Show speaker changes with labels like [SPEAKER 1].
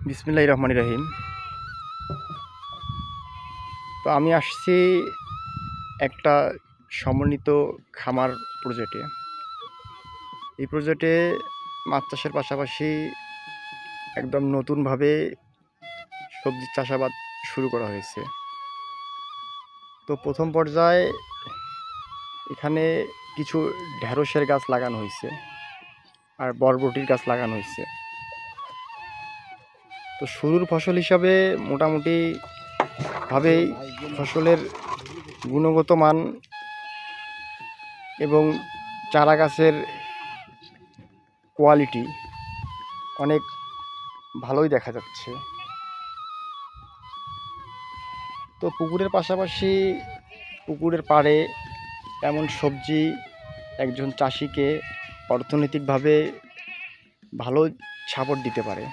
[SPEAKER 1] বিসমিল্লাহির রহমানির রহিম। তো আমি আসছি একটা সমন্বিত খামার প্রজেক্টে। এই প্রজেক্টে মাছ চাষের পাশাপাশি একদম নতুনভাবে সবজি চাষাবাদ শুরু করা হয়েছে। তো প্রথম পর্যায়ে এখানে কিছু ঢেঁড়সের গাছ লাগানো হয়েছে আর বরবটির গাছ লাগানো হয়েছে। তো শুরুর ফসল হিসাবে মোটামুটি ভাবেই ফসলের গুণগত মান এবং চারা গাছের কোয়ালিটি অনেক ভালোই দেখা যাচ্ছে। তো পুকুরের পাশাপাশি পুকুরের পাড়ে এমন সবজি একজন চাষিকে অর্থনৈতিকভাবে ভালো সাপোর্ট দিতে পারে।